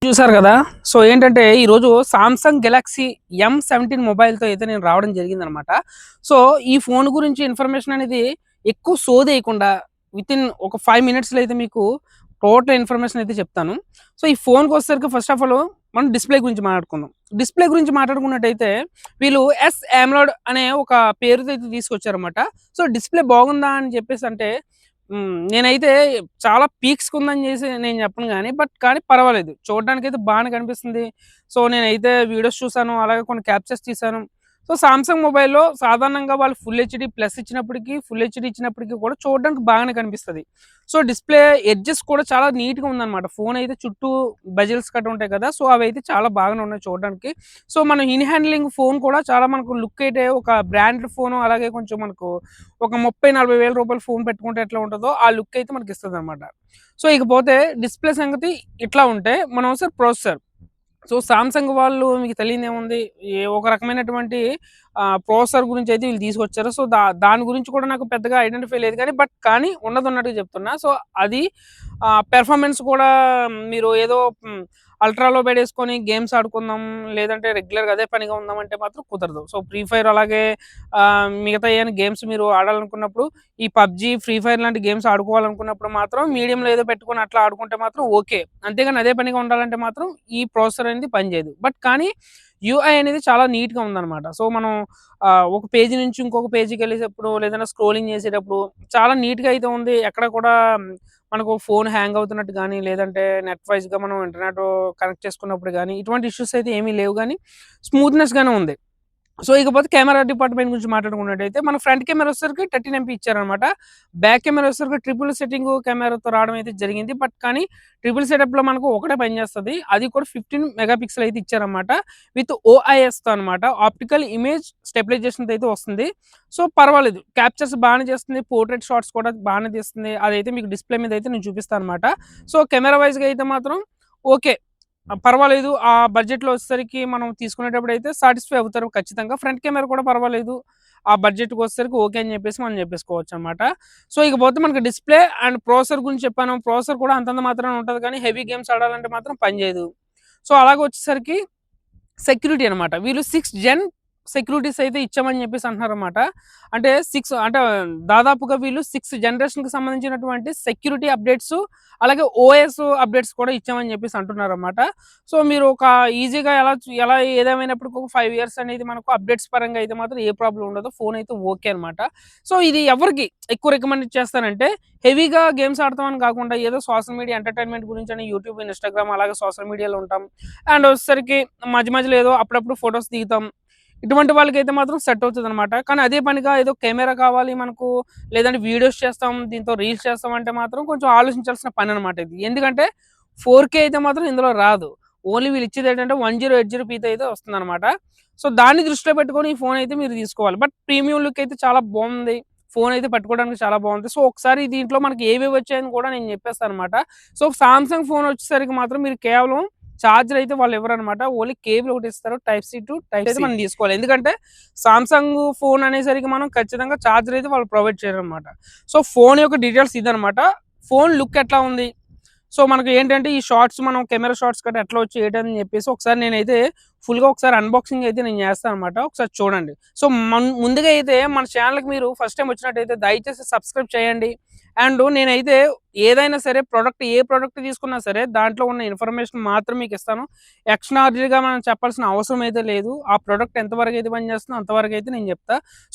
చూసారు కదా! సో, ఏంటంటే ఈరోజు సామ్‌సంగ్ గెలాక్సీ ఎం17 మొబైల్‌తో అయితే నేను రావడం జరిగిందనమాట. సో, ఈ ఫోను గురించి ఇన్ఫర్మేషన్ అనేది ఎక్కువ సోదేయకుండా వితిన్ ఒక 5 మినిట్స్‌లో అయితే మీకు టోటల్ ఇన్ఫర్మేషన్ అయితే చెప్తాను. సో, ఈ ఫోనుకొచ్చేసరికి ఫస్ట్ ఆఫ్ ఆల్ మనం డిస్‌ప్లే గురించి మాట్లాడుకుందాం. డిస్‌ప్లే గురించి మాట్లాడుకున్నట్టయితే వీళ్ళు ఎస్ అమోల్డ్ అనే ఒక పేరుతో అయితే తీసుకొచ్చారన్నమాట. సో, డిస్‌ప్లే బాగుందా అని చెప్పేసంటే నేనైతే చాలా పీక్స్‌కుందని జేసి నేను చెప్పను గానీ, కానీ పర్వాలేదు. చూడడానికైతే బానే కనిపిస్తుంది. సో, నేనైతే వీడియోస్ చూసాను. అలాగే కొన్ని క్యాప్చర్స్ తీశాను. సో, సామ్‌సంగ్ మొబైల్‌లో సాధారణంగా వాళ్ళు ఫుల్ హెచ్‌డీ ప్లస్ ఇచ్చినప్పటికి, ఫుల్ హెచ్‌డీ ఇచ్చినప్పటికి కూడా చూడడానికి బాగానే కనిపిస్తది. సో, డిస్‌ప్లే ఎడ్జెస్ కూడా చాలా నీట్‌గా ఉందనమాట. ఫోనయితే చుట్టూ బెజల్స్ కట్ ఉంటాయి కదా! సో, అవైతే చాలా బాగానే ఉన్నాయి చూడడానికి. సో, మనం ఇన్ హ్యాండ్లింగ్ ఫోన్ కూడా చాలా మనకు లుక్ అయితే ఒక బ్రాండెడ్ ఫోను అలాగే కొంచెం మనకు ఒక 30, 40 వేల రూపాయల ఫోన్ పెట్టుకుంటే ఎట్లా ఉంటదో ఆ లుక్ అయితే మనకిస్తదనమాట. సో, ఇకపోతే డిస్‌ప్లే సంగతి ఇట్లా ఉంటే మనం ఒకసారి ప్రాసెసర్. సో, సామ్‌సంగ్ వాళ్ళు మీకు తెలియనిదేముంది. ఒక రకమైనటువంటి ప్రాసెసర్ గురించయితే వీళ్ళు తీసుకొచ్చారు. సో, దాని గురించి కూడా నాకు పెద్దగా ఐడెంటిఫై లేదు గానీ, కానీ ఉన్నదున్నట్టుగా చెప్తున్నా. సో, అది పెర్ఫార్మెన్స్ కూడా మీరు ఏదో అల్ట్రాలో పెట్టేసుకొని గేమ్స్ ఆడుకుందాం, లేదంటే రెగ్యులర్‌గా అదే పనిగా ఉందామంటే మాత్రం కుదరదు. సో, ఫ్రీ ఫైర్ అలాగే మిగతా ఏమైనా గేమ్స్ మీరు ఆడాలనుకున్నప్పుడు ఈ పబ్‌జీ, ఫ్రీ ఫైర్ లాంటి గేమ్స్ ఆడుకోవాలనుకున్నప్పుడు మాత్రం మీడియంలో ఏదో పెట్టుకొని అట్లా ఆడుకుంటే మాత్రం ఓకే. అంతేగాని అదే పనిగా ఉండాలంటే మాత్రం ఈ ప్రాసెసర్ అనేది పనిచేయదు. కానీ యూఐ అనేది చాలా నీట్‌గా ఉందనమాట. సో, మనం ఒక పేజీ నుంచి ఇంకొక పేజీకెళ్ళేటప్పుడు లేదన్నా స్క్రోలింగ్ చేసేటప్పుడు చాలా నీట్‌గా అయితే ఉంది. ఎక్కడ కూడా మనకు ఫోన్ హ్యాంగ్ అవుతున్నట్టు గానీ, లేదంటే నెట్ వైస్‌గా మనం ఇంటర్నెట్ కనెక్ట్ చేసుకున్నప్పుడు గానీ, ఇటువంటి ఇష్యూస్ అయితే ఏమీ లేవు గానీ, స్మూత్‌నెస్‌గానే ఉంది. సో, ఇకపోతే కెమెరా డిపార్ట్‌మెంట్ గురించి మాట్లాడుకున్నట్టయితే, మన ఫ్రంట్ కెమెరా వచ్చేసరికి 13 ఎంపీ ఇచ్చారనమాట. బ్యాక్ కెమెరా వచ్చేసరికి ట్రిపుల్ సెట్టింగు కెమెరాతో రావడం అయితే జరిగింది. కానీ ట్రిపుల్ సెటప్‌లో మనకు ఒకటే పనిచేస్తది. అది కూడా 15 మెగా పిక్సెల్ అయితే ఇచ్చారనమాట. విత్ ఓఐఎస్‌తో అనమాట. ఆప్టికల్ ఇమేజ్ స్టెబిలైజేషన్‌తో అయితే వస్తుంది. సో, పర్వాలేదు. క్యాప్చర్స్ బానే చేస్తుంది. పోర్ట్రైట్ షాట్స్ కూడా బానే తీస్తుంది. అదైతే మీకు డిస్‌ప్లే మీద అయితే నేను చూపిస్తాను అనమాట. సో, కెమెరా వైస్‌గా అయితే మాత్రం ఓకే. పర్వాలేదు. ఆ బడ్జెట్‌లో వచ్చేసరికి మనం తీసుకునేటప్పుడైతే సాటిస్ఫై అవుతారు ఖచ్చితంగా. ఫ్రంట్ కెమెరా కూడా పర్వాలేదు. ఆ బడ్జెట్‌కొచ్చేసరికి ఓకే అని చెప్పేసి మనం చెప్పేసుకోవచ్చనమాట. సో, ఇకపోతే మనకి డిస్‌ప్లే అండ్ ప్రాసెసర్ గురించి చెప్పాను. ప్రాసెసర్ కూడా అంతంత మాత్రాన ఉంటది కానీ హెవీ గేమ్స్ ఆడాలంటే మాత్రం పనిచేయదు. సో, అలాగొచ్చేసరికి సెక్యూరిటీ అనమాట. వీళ్ళు 6 జెన్ సెక్యూరిటీస్ అయితే ఇచ్చామని చెప్పేసి అంటున్నారన్నమాట. అంటే 6 అంటే దాదాపుగా వీళ్ళు 6 జనరేషన్‌కి సంబంధించినటువంటి సెక్యూరిటీ అప్డేట్స్, అలాగే ఓఎస్ అప్డేట్స్ కూడా ఇచ్చామని చెప్పేసి అంటున్నారన్నమాట. సో, మీరు ఒక ఈజీగా ఎలా ఏదేమైనప్పటికి ఒక 5 ఇయర్స్ అనేది మనకు అప్డేట్స్ పరంగా అయితే మాత్రం ఏ ప్రాబ్లమ్ ఉండదు. ఫోన్ అయితే ఓకే అనమాట. సో, ఇది ఎవరికి ఎక్కువ రికమెండ్ చేస్తానంటే హెవీగా గేమ్స్ ఆడతామని కాకుండా ఏదో సోషల్ మీడియా ఎంటర్‌టైన్‌మెంట్ గురించని యూట్యూబ్, ఇన్‌స్టాగ్రామ్ అలాగే సోషల్ మీడియాలో ఉంటాం. అండ్ వచ్చేసరికి మధ్యలో ఏదో అప్పుడప్పుడు ఫోటోస్ దిగుతాం. ఇటువంటి వాళ్ళకైతే మాత్రం సెట్ అవుతదనమాట. కానీ అదే పనిగా ఏదో కెమెరా కావాలి మనకు, లేదంటే వీడియోస్ చేస్తాం, దీంతో రీల్స్ చేస్తాం అంటే మాత్రం కొంచెం ఆలోచించాల్సిన పననమాట ఇది. ఎందుకంటే 4కే అయితే మాత్రం ఇందులో రాదు. ఓన్లీ వీళ్ళు ఇచ్చేదేంటంటే 1080పీతో అయితే వస్తుందనమాట. సో, దాన్ని దృష్టిలో పెట్టుకొని ఈ ఫోన్ అయితే మీరు తీసుకోవాలి. ప్రీమియం లుక్ అయితే చాలా బావుంది. ఫోన్ అయితే పట్టుకోవడానికి చాలా బావుంది. సో, ఒకసారి దీంట్లో మనకి ఏవేవి వచ్చాయని కూడా నేను చెప్పేస్తాననమాట. సో, సామ్‌సంగ్ ఫోన్ వచ్చేసరికి మాత్రం మీరు కేవలం చార్జర్ అయితే వాళ్ళు ఇవ్వరనమాట. ఓన్లీ కేబుల్ ఒకటి ఇస్తారు. టైప్ సి టు టైప్ అయితే మనం తీసుకోవాలి. ఎందుకంటే సామ్‌సంగ్ ఫోన్ అనేసరికి మనం ఖచ్చితంగా చార్జర్ అయితే వాళ్ళు ప్రొవైడ్ చేయరనమాట. సో, ఫోన్ యొక్క డీటెయిల్స్ ఇదనమాట. ఫోన్ లుక్ ఎట్లా ఉంది? సో, మనకు ఏంటంటే ఈ షార్ట్స్ మనం కెమెరా షార్ట్స్ గట్టా ఎట్లా వచ్చి ఏంటని చెప్పేసి ఒకసారి నేనైతే ఫుల్‌గా ఒకసారి అన్బాక్సింగ్ అయితే నేను చేస్తాననమాట. ఒకసారి చూడండి. సో, ముందుగా అయితే మన ఛానెల్‌కి మీరు ఫస్ట్ టైమ్ వచ్చినట్టయితే దయచేసి సబ్స్క్రైబ్ చేయండి. అండ్ నేనైతే ఏదైనా సరే ఏ ప్రొడక్ట్ తీసుకున్నా సరే దాంట్లో ఉన్న ఇన్ఫర్మేషన్ మాత్రం మీకిస్తాను. ఎక్స్ట్రార్డినరీగా మనం చెప్పాల్సిన అవసరం అయితే లేదు. ఆ ప్రొడక్ట్ ఎంతవరకైతే పనిచేస్తుందో అంతవరకైతే నేను చెప్తా. సో